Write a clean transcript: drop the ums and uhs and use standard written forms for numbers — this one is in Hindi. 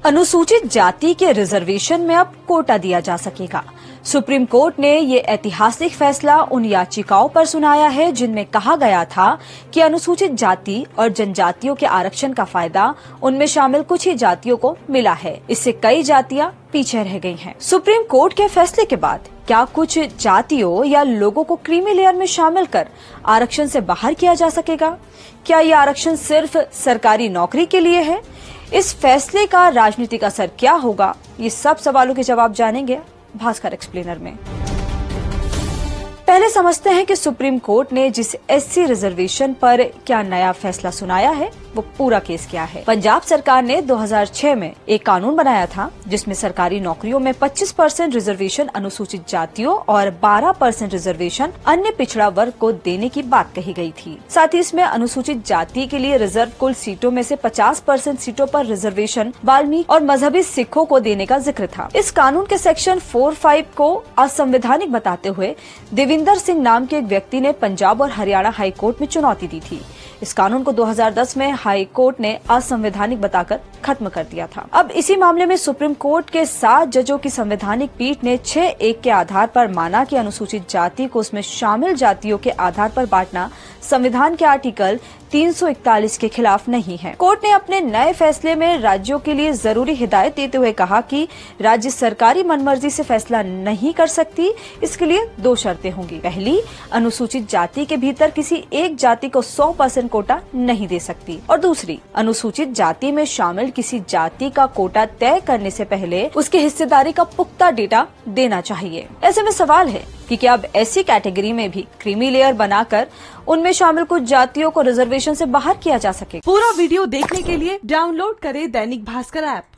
अनुसूचित जाति के रिजर्वेशन में अब कोटा दिया जा सकेगा। सुप्रीम कोर्ट ने ये ऐतिहासिक फैसला उन याचिकाओं पर सुनाया है जिनमें कहा गया था कि अनुसूचित जाति और जनजातियों के आरक्षण का फायदा उनमें शामिल कुछ ही जातियों को मिला है। इससे कई जातियां पीछे रह गई हैं। सुप्रीम कोर्ट के फैसले के बाद क्या कुछ जातियों या लोगों को क्रीमी लेयर में शामिल कर आरक्षण से बाहर किया जा सकेगा? क्या ये आरक्षण सिर्फ सरकारी नौकरी के लिए है? इस फैसले का राजनीतिक असर क्या होगा? ये सब सवालों के जवाब जानेंगे भास्कर एक्सप्लेनर में। पहले समझते हैं कि सुप्रीम कोर्ट ने जिस एससी रिजर्वेशन पर क्या नया फैसला सुनाया है, वो पूरा केस क्या है। पंजाब सरकार ने 2006 में एक कानून बनाया था जिसमें सरकारी नौकरियों में 25% रिजर्वेशन अनुसूचित जातियों और 12% रिजर्वेशन अन्य पिछड़ा वर्ग को देने की बात कही गई थी। साथ ही इसमें अनुसूचित जाति के लिए रिजर्व कुल सीटों में से 50% सीटों पर रिजर्वेशन वाल्मीकि और मजहबी सिखों को देने का जिक्र था। इस कानून के सेक्शन 4(5) को असंवैधानिक बताते हुए देविंदर सिंह नाम के एक व्यक्ति ने पंजाब और हरियाणा हाई कोर्ट में चुनौती दी थी। इस कानून को 2010 में हाई कोर्ट ने असंवैधानिक बताकर खत्म कर दिया था। अब इसी मामले में सुप्रीम कोर्ट के 7 जजों की संवैधानिक पीठ ने 6(1) के आधार पर माना कि अनुसूचित जाति को उसमें शामिल जातियों के आधार पर बांटना संविधान के आर्टिकल 341 के खिलाफ नहीं है। कोर्ट ने अपने नए फैसले में राज्यों के लिए जरूरी हिदायत देते हुए कहा कि राज्य सरकारी मनमर्जी से फैसला नहीं कर सकती। इसके लिए 2 शर्तें होंगी। पहली, अनुसूचित जाति के भीतर किसी एक जाति को 100% कोटा नहीं दे सकती, और दूसरी, अनुसूचित जाति में शामिल किसी जाति का कोटा तय करने से पहले उसकी हिस्सेदारी का पुख्ता डेटा देना चाहिए। ऐसे में सवाल है कि क्या अब ऐसी कैटेगरी में भी क्रीमी लेयर बनाकर उनमें शामिल कुछ जातियों को रिजर्वेशन से बाहर किया जा सके। पूरा वीडियो देखने के लिए डाउनलोड करें दैनिक भास्कर ऐप।